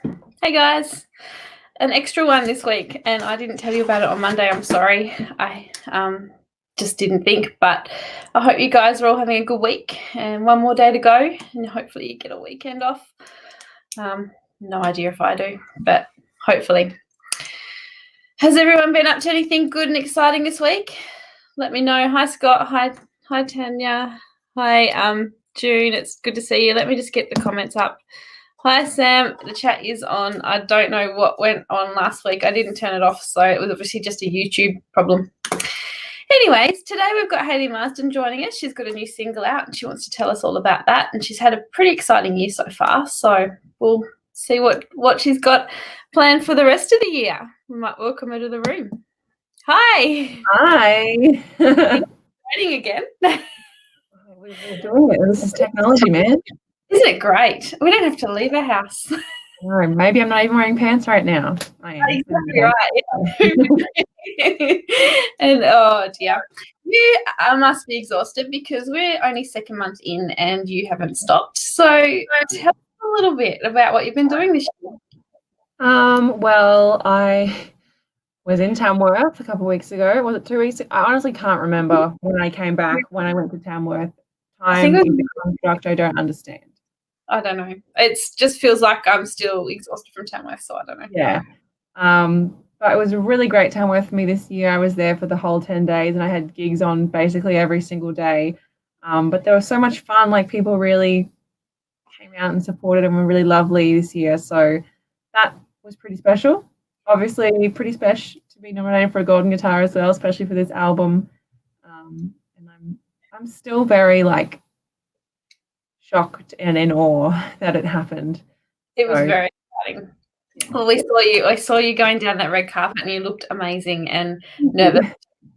Hey guys, an extra one this week, and I didn't tell you about it on Monday. I'm sorry. I just didn't think, but I hope you guys are all having a good week and one more day to go, and hopefully you get a weekend off. No idea if I do, but hopefully. Has everyone been up to anything good and exciting this week? Let me know. Hi Scott. Hi Tanya. Hi June. It's good to see you. Let me just get the comments up. Hi Sam, the chat is on. I don't know what went on last week. I didn't turn it off, so it was obviously just a YouTube problem. Anyways, today we've got Hayley Marsten joining us. She's got a new single out and she wants to tell us all about that. And she's had a pretty exciting year so far, so we'll see what she's got planned for the rest of the year. We might welcome her to the room. Hi. Hi. Joining again. We're doing it. This is technology, man. Isn't it great? We don't have to leave our house. No, maybe I'm not even wearing pants right now. I am. Exactly right. And oh dear, you must be exhausted because we're only second month in and you haven't stopped. So tell us a little bit about what you've been doing this year. Well, I was in Tamworth a couple of weeks ago. Was it 2 weeks? I honestly can't remember when I came back, when I went to Tamworth. Time is a construct I don't understand. I don't know. It just feels like I'm still exhausted from Tamworth, so I don't know. Yeah. But it was a really great Tamworth for me this year. I was there for the whole 10 days and I had gigs on basically every single day. But there was so much fun. Like people really came out and supported and were really lovely this year. So that was pretty special. Obviously, pretty special to be nominated for a Golden Guitar as well, especially for this album. And I'm still very shocked and in awe that it happened. It was very exciting. Well, I saw you going down that red carpet and you looked amazing and nervous.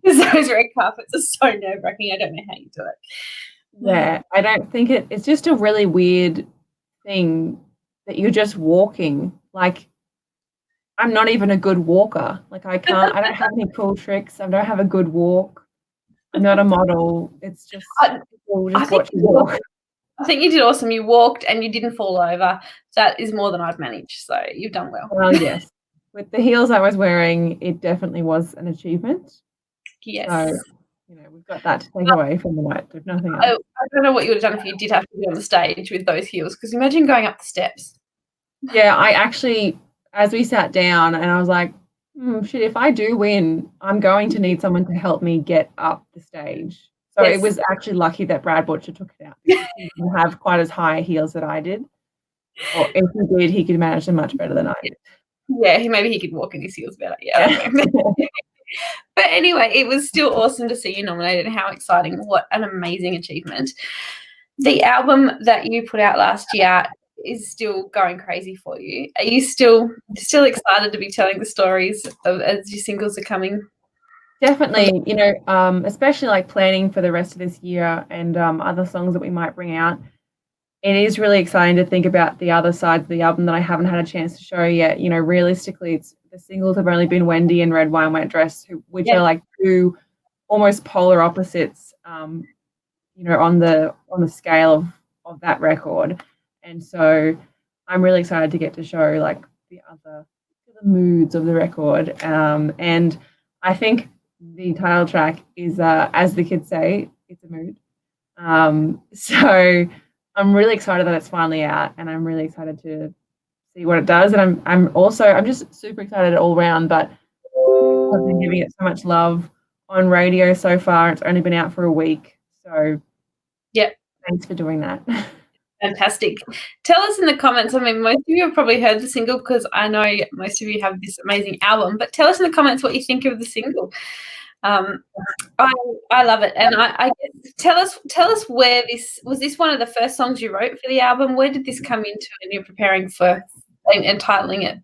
Those red carpets are so nerve-wracking. I don't know how you do it. Yeah, I don't think it's just a really weird thing that you're just walking. Like, I'm not even a good walker. Like, I don't have any cool tricks. I don't have a good walk. I'm not a model. It's just people just watch me walk. I think you did awesome. You walked and you didn't fall over. That is more than I'd manage. So you've done well. Well, yes. With the heels I was wearing, it definitely was an achievement. Yes. So, we've got that to take away from the night. There's nothing else. I don't know what you would have done if you did have to be on the stage with those heels, because imagine going up the steps. Yeah, I actually, as we sat down and I was like, shit, if I do win, I'm going to need someone to help me get up the stage. So It was actually lucky that Brad Butcher took it out because he didn't have quite as high heels that I did. Or if he did, he could manage them much better than I did. Yeah, maybe he could walk in his heels better. Yeah. But anyway, it was still awesome to see you nominated. How exciting. What an amazing achievement. The album that you put out last year is still going crazy for you. Are you still excited to be telling the stories as your singles are coming? Definitely, especially planning for the rest of this year and other songs that we might bring out. It is really exciting to think about the other sides of the album that I haven't had a chance to show yet. Realistically, the singles have only been Wendy and Red Wine Wet Dress, which are two almost polar opposites, on the scale of that record. And so I'm really excited to get to show the other moods of the record. And I think the title track is, as the kids say, it's a mood. So I'm really excited that it's finally out, and I'm really excited to see what it does. And I'm just super excited all around. But I've been giving it so much love on radio so far. It's only been out for a week, so thanks for doing that. Fantastic. Tell us in the comments. I mean, most of you have probably heard the single because I know most of you have this amazing album. But tell us in the comments what you think of the single. I love it, and I guess tell us where this was. This one of the first songs you wrote for the album. Where did this come into when you're preparing for and titling it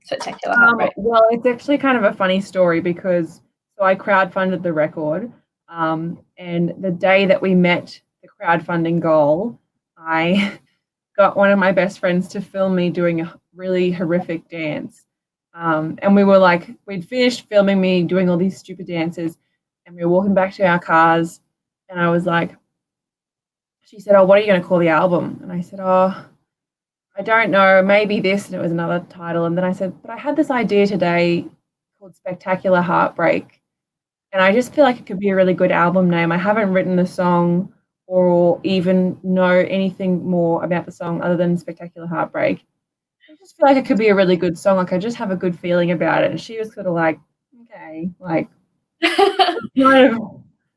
Spectacular Heartbreak? Well, it's actually kind of a funny story because I crowdfunded the record, and the day that we met the crowdfunding goal, I got one of my best friends to film me doing a really horrific dance. And we were we'd finished filming me doing all these stupid dances, and we were walking back to our cars, and I was like, she said, "Oh, what are you going to call the album?" And I said, "Oh, I don't know, maybe this, and it was another title. And then I said, but I had this idea today called Spectacular Heartbreak. And I just feel like it could be a really good album name. I haven't written the song or even know anything more about the song other than Spectacular Heartbreak. I just feel like it could be a really good song. Like I just have a good feeling about it. And she was sort of like, okay, like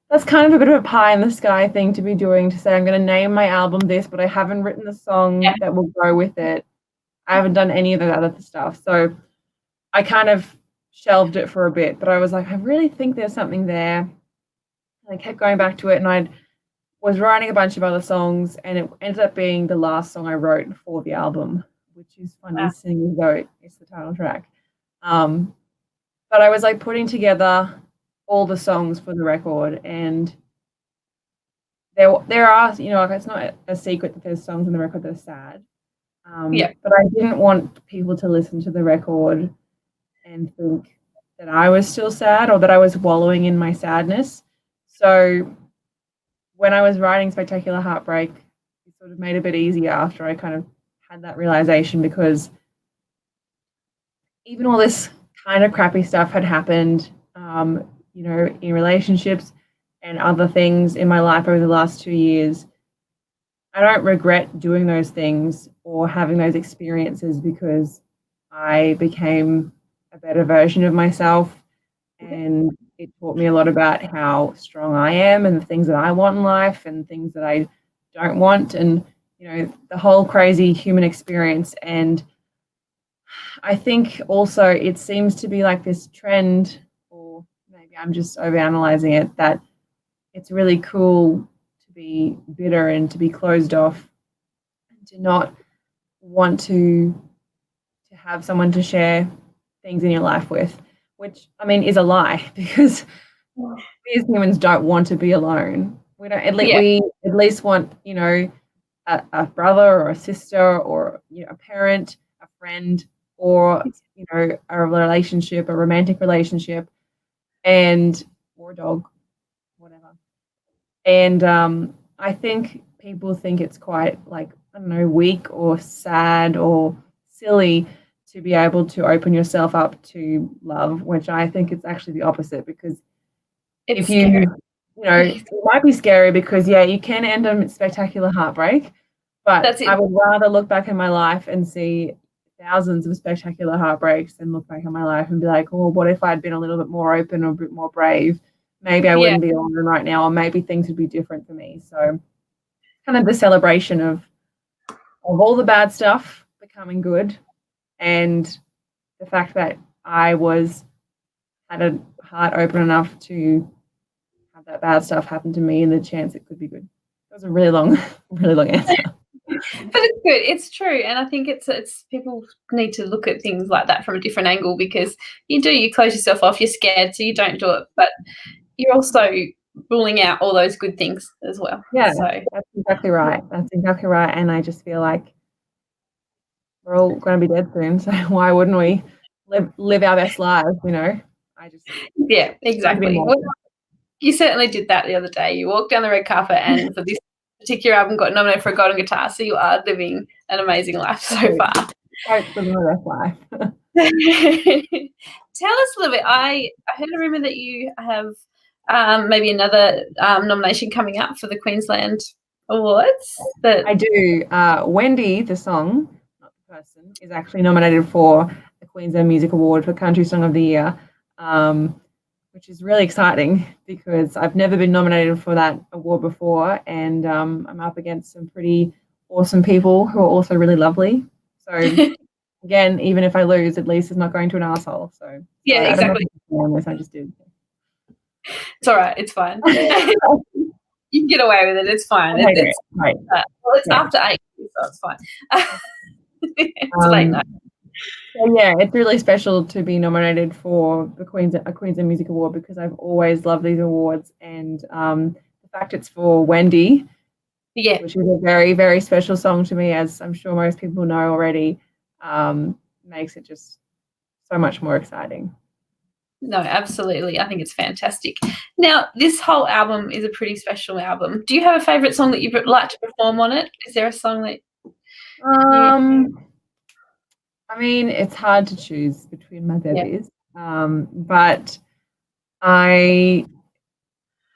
that's kind of a bit of a pie in the sky thing to be doing, to say I'm going to name my album this, but I haven't written the song that will go with it. I haven't done any of the other stuff. So I kind of shelved it for a bit, but I was like, I really think there's something there. And I kept going back to it, and I was writing a bunch of other songs, and it ended up being the last song I wrote for the album, which is funny seeing as though it's the title track. But I was like putting together all the songs for the record, and there are, you know, like it's not a secret that there's songs on the record that are sad. But I didn't want people to listen to the record and think that I was still sad or that I was wallowing in my sadness. So when I was writing Spectacular Heartbreak, it sort of made it a bit easier after I kind of had that realization, because even all this kind of crappy stuff had happened, you know, in relationships and other things in my life over the last 2 years. I don't regret doing those things or having those experiences, because I became a better version of myself, and it taught me a lot about how strong I am and the things that I want in life and things that I don't want, and, you know, the whole crazy human experience. And I think also it seems to be like this trend, or maybe I'm just overanalyzing it, that it's really cool to be bitter and to be closed off and to not want to have someone to share things in your life with, which, I mean, is a lie, because we as humans don't want to be alone. We don't, we at least want, you know, a brother or a sister, or, you know, a parent, a friend, or, you know, a relationship, a romantic relationship, and or a dog, whatever. And I think people think it's quite, like, I don't know, weak or sad or silly to be able to open yourself up to love, which I think it's actually the opposite, because It's if you, scary. you know, it might be scary because, yeah, you can end in spectacular heartbreak, but That's it. I would rather look back in my life and see thousands of spectacular heartbreaks and look back in my life and be like, oh, what if I'd been a little bit more open or a bit more brave? Maybe I wouldn't be alone right now, or maybe things would be different for me. So kind of the celebration of all the bad stuff becoming good, and the fact that I had a heart open enough to have that bad stuff happen to me, and the chance it could be good. That was a really long answer. But it's good. It's true, and I think it's people need to look at things like that from a different angle, because you close yourself off, you're scared, so you don't do it, but you're also ruling out all those good things as well. Yeah, so that's exactly right. That's exactly right. And I just feel like we're all going to be dead soon, so why wouldn't we live our best lives? You know, exactly. Well, you certainly did that the other day. You walked down the red carpet, and for this particular album got nominated for a Golden Guitar, so you are living an amazing life so far. Hope for the best life. Tell us a little bit. I heard a rumor that you have maybe another nomination coming up for the Queensland Awards. I do. Wendy, the song, not the person, is actually nominated for the Queensland Music Award for Country Song of the Year, which is really exciting, because I've never been nominated for that award before, and I'm up against some pretty awesome people who are also really lovely. So again, even if I lose, at least it's not going to an asshole. So yeah, exactly. I just did. It's all right. It's fine. You can get away with it. It's fine. It's right. Well, it's after 8, so it's fine. It's late night. So yeah, it's really special to be nominated for a Queensland Music Award, because I've always loved these awards, and the fact it's for Wendy, which is a very, very special song to me, as I'm sure most people know already, makes it just so much more exciting. No, absolutely. I think it's fantastic. Now, this whole album is a pretty special album. Do you have a favourite song that you'd like to perform on it? Is there a song that I mean, it's hard to choose between my babies, but I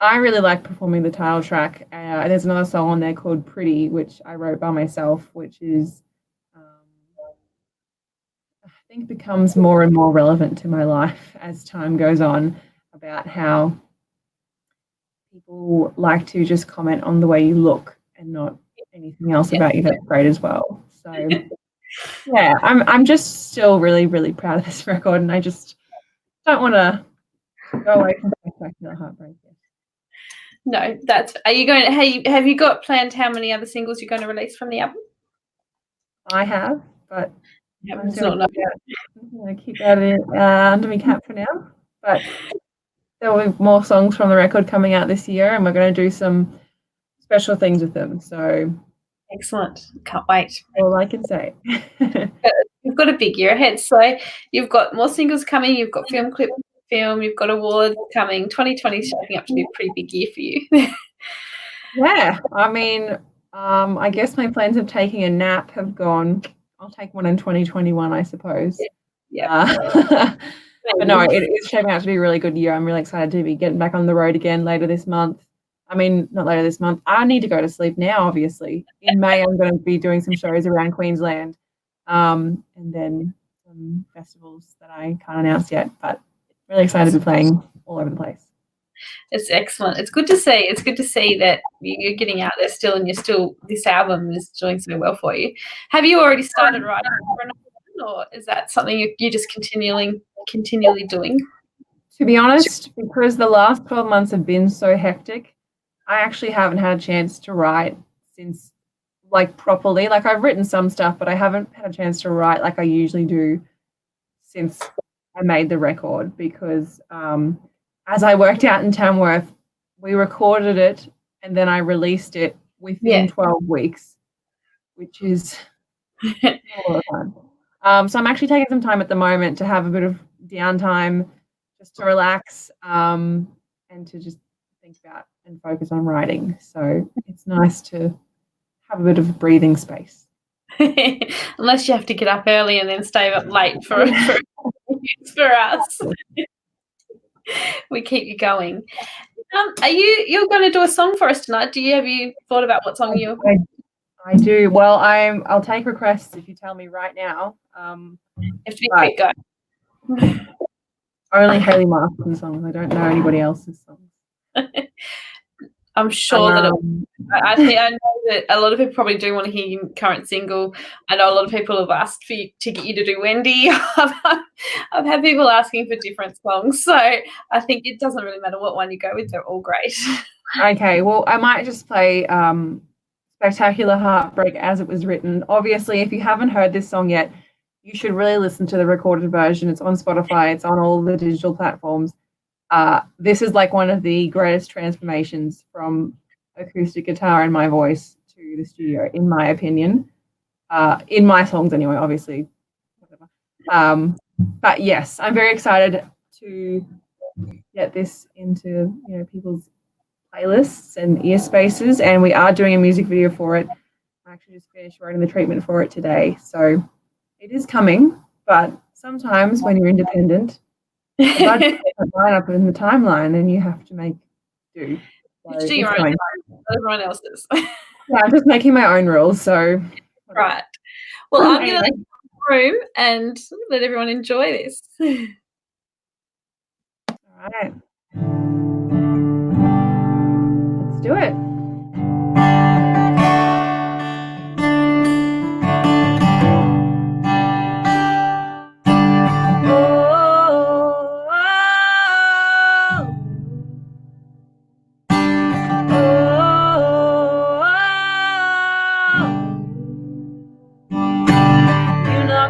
really like performing the title track. There's another song on there called "Pretty," which I wrote by myself, which is I think becomes more and more relevant to my life as time goes on, about how people like to just comment on the way you look and not anything else about you that's great as well. So yeah, I'm just still really, really proud of this record, and I just don't want to go away from Spectacular Heartbreak yet. No, are you going to, have you got planned how many other singles you're going to release from the album? I have, but I'm going to keep that under my cap for now. But there will be more songs from the record coming out this year, and we're going to do some special things with them. So excellent. Can't wait. All I can say. You've got a big year ahead. So you've got more singles coming, you've got you've got awards coming. 2020 is shaping up to be a pretty big year for you. Yeah, I mean, I guess my plans of taking a nap have gone. I'll take one in 2021, I suppose. Yeah. But no, it is shaping out to be a really good year. I'm really excited to be getting back on the road again later this month. I mean, not later this month. I need to go to sleep now, obviously. In May, I'm going to be doing some shows around Queensland, and then some festivals that I can't announce yet, but really excited to be playing all over the place. It's excellent. It's good to see. It's good to see that you're getting out there still, and this album is doing so well for you. Have you already started writing for another one, or is that something you're just continually doing? To be honest, because the last 12 months have been so hectic, I actually haven't had a chance to write since, properly. I've written some stuff, but I haven't had a chance to write like I usually do since I made the record, because as I worked out in Tamworth, we recorded it and then I released it within 12 weeks, which is a lot of time. So I'm actually taking some time at the moment to have a bit of downtime, just to relax, and to just think about and focus on writing. So it's nice to have a bit of breathing space. Unless you have to get up early and then stay up late for us. We keep you going. You're going to do a song for us tonight? Have you thought about what song you? I do. Well, I'll take requests if you tell me right now. You have to be quick, go. Only Hayley Marsten songs. I don't know anybody else's songs. I'm sure that I know that a lot of people probably do want to hear your current single. I know a lot of people have asked to get you to do Wendy. I've had people asking for different songs, so I think it doesn't really matter what one you go with. They're all great. Okay, well, I might just play Spectacular Heartbreak as it was written. Obviously, if you haven't heard this song yet, you should really listen to the recorded version. It's on Spotify. It's on all the digital platforms. This is one of the greatest transformations from acoustic guitar and my voice to the studio, in my opinion. In my songs anyway, obviously. But yes, I'm very excited to get this into people's playlists and ear spaces, and we are doing a music video for it. I actually just finished writing the treatment for it today, so it is coming. But sometimes when you're independent, the budget doesn't line up in the timeline, and you have to make do. So do your own. Everyone else's. Yeah, I'm just making my own rules. So right. Well, I'm going to leave the room and let everyone enjoy this. All right. Let's do it.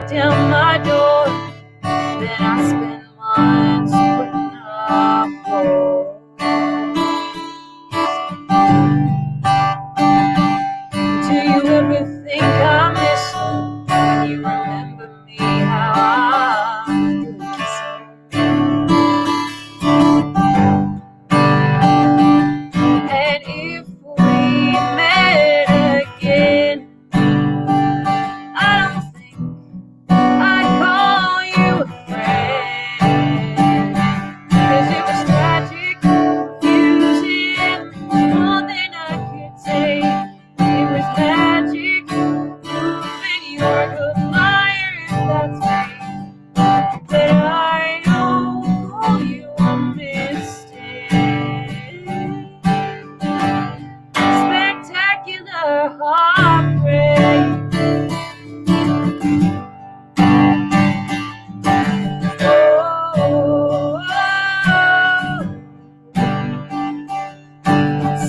Down my door, then I spend months putting up walls. Do you ever think I miss you when you remember me? How I and if we met again, heartbreak.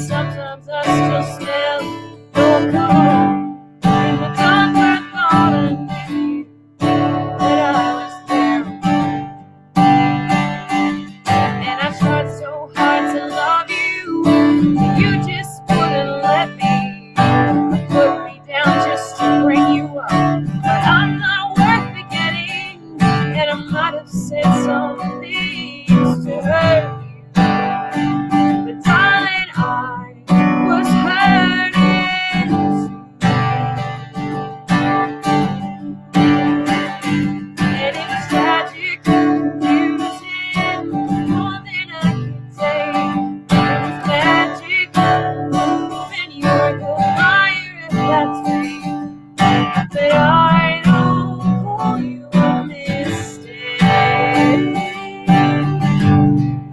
Sometimes I still smell your cologne in the dark where I thought I knew that I was there. And I tried so hard to love you, but you just wouldn't let me. Put me down just to bring you up, but I'm not worth forgetting, and I might have said some things to hurt you. But darling, I was hurting too. And it was tragic, confusing, more than I could take. It was magic, and you were the liar if that's me. But I don't call you a mistake.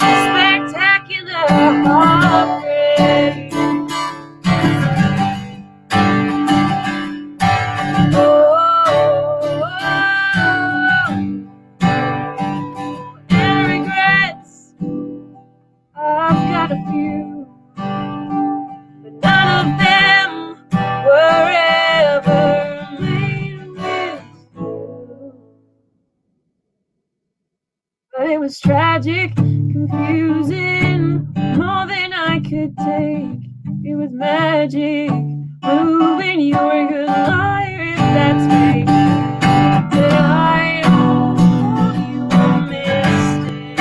Spectacular heartbreak. And regrets, I've got a few, but none of them were ever made with you. But it was tragic, confusing, more than I could take. It was magic, proving you were a good liar if that's me. But I don't call you a mistake.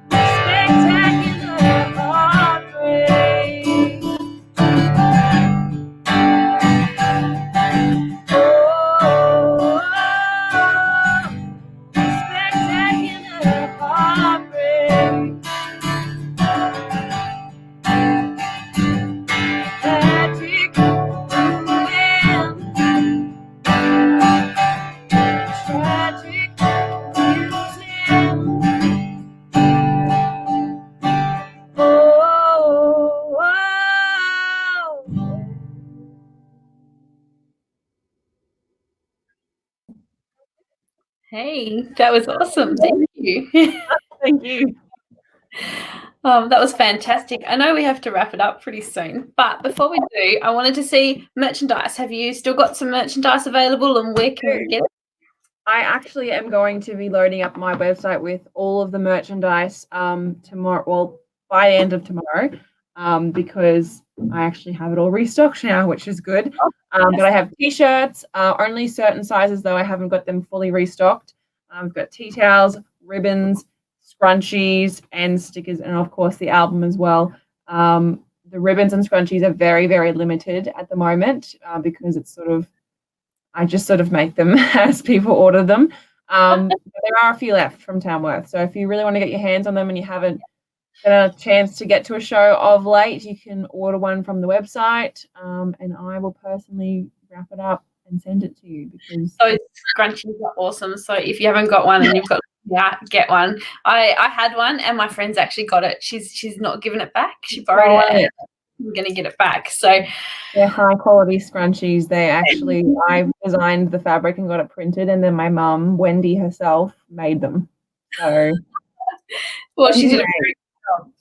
Spectacular heartbreak. Spectacular heartbreak. Tragic, tragic, confusing. Hey, that was awesome. Thank you. Thank you. That was fantastic. I know we have to wrap it up pretty soon, but before we do, I wanted to see merchandise. Have you still got some merchandise available, and where can we get it? I actually am going to be loading up my website with all of the merchandise tomorrow, well, by the end of tomorrow, because I actually have it all restocked now, which is good. But I have t-shirts, only certain sizes though. I haven't got them fully restocked. I've got tea towels, ribbons, scrunchies, and stickers, and of course the album as well. The ribbons and scrunchies are very, very limited at the moment because it's I just make them as people order them. But there are a few left from Tamworth. So if you really want to get your hands on them and you haven't got a chance to get to a show of late, you can order one from the website, and I will personally wrap it up and send it to you because those scrunchies are awesome. So if you haven't got one and you've got get one. I had one and my friend's actually got it. She's not given it back. She borrowed it. I'm going to get it back. So they're high quality scrunchies. I designed the fabric and got it printed, and then my mum, Wendy herself, made them. So well, she did a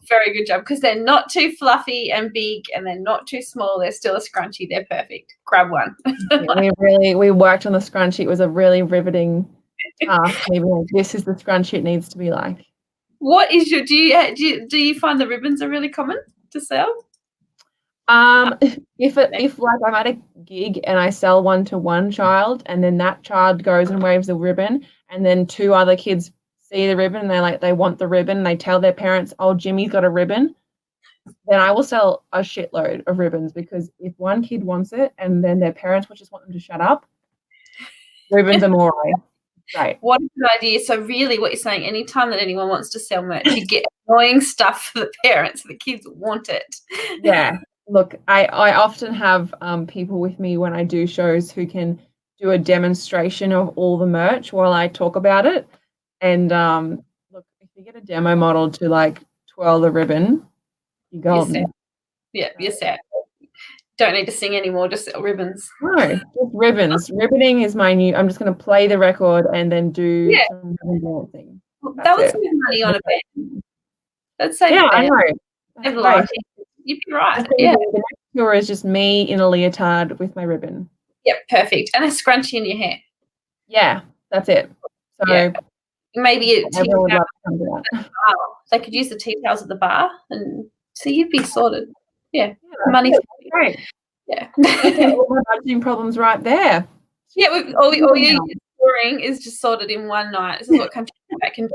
very good job because they're not too fluffy and big, and they're not too small. They're still a scrunchie. They're perfect. Grab one. we worked on the scrunchie. It was a really riveting task. This is the scrunchie it needs to be like. What is your do you find the ribbons are really common to sell? If I'm at a gig and I sell one to one child, and then that child goes and waves the ribbon, and then two other kids see the ribbon and they want the ribbon, and they tell their parents, "Oh, Jimmy's got a ribbon," then I will sell a shitload of ribbons, because if one kid wants it and then their parents would just want them to shut up, ribbons are more right. What a good idea. So really what you're saying, anytime that anyone wants to sell merch, you get annoying stuff for the parents. The kids want it. Yeah. Look, I often have people with me when I do shows who can do a demonstration of all the merch while I talk about it. And look, if you get a demo model to twirl the ribbon, you're golden. Yeah, you're set. Don't need to sing anymore, just ribbons. No, just ribbons. Ribboning is my new. I'm just going to play the record and then do some ribbon dancing. That would save money on a bed. Let's say I know. Save life. You'd be right. Yeah. The next tour is just me in a leotard with my ribbon. Yep, perfect. And a scrunchie in your hair. Yeah, that's it. So maybe a tea towel. They could use the tea towels at the bar, and so you'd be sorted. Yeah, money. Great. Yeah. All my budgeting problems right there. Yeah, all your touring is just sorted in one night. This is what Country Kickback can do.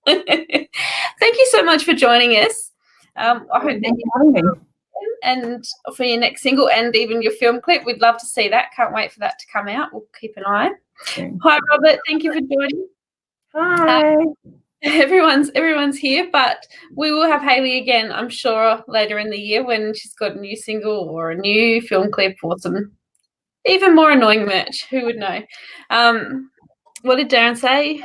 Thank you so much for joining us. I hope that you and for your next single and even your film clip, we'd love to see that. Can't wait for that to come out. We'll keep an eye. Hi, Robert. Thank you for joining. Hi. Everyone's here, but we will have Hayley again, I'm sure, later in the year when she's got a new single or a new film clip or some even more annoying merch. Who would know? What did Darren say?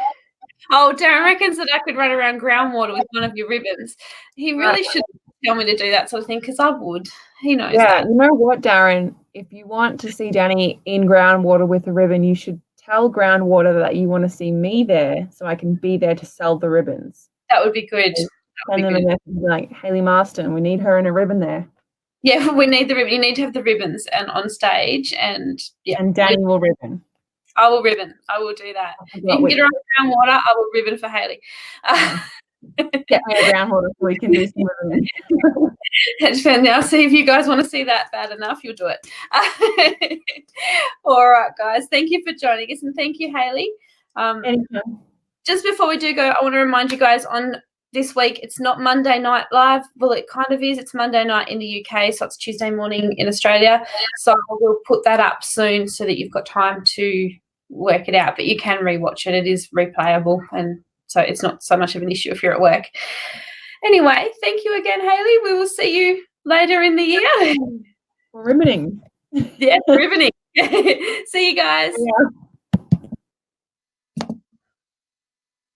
Oh, Darren reckons that I could run around groundwater with one of your ribbons. He really should tell me to do that sort of thing because I would. He knows that. You know what, Darren? If you want to see Danny in groundwater with a ribbon, you should tell groundwater that you want to see me there so I can be there to sell the ribbons. That would be good. Send them a message like, Hayley Marsten, we need her in a ribbon there. Yeah, we need the ribbon. You need to have the ribbons and on stage and And Danny will ribbon. I will ribbon. I will do that. You can get her on groundwater. I will ribbon for Hayley. Get me a groundwater so we can do some ribbon. Now, see if you guys want to see that bad enough, you'll do it. All right, guys. Thank you for joining us, and thank you, Hayley. Anytime. Just before we do go, I want to remind you guys on this week, it's not Monday night live. Well, it kind of is. It's Monday night in the UK, so it's Tuesday morning in Australia. So we'll put that up soon so that you've got time to work it out, but you can rewatch it. It is replayable, and so it's not so much of an issue if you're at work. Anyway, thank you again, Hayley. We will see you later in the year. Ribboning. Yeah, ribboning. See you guys. Yeah.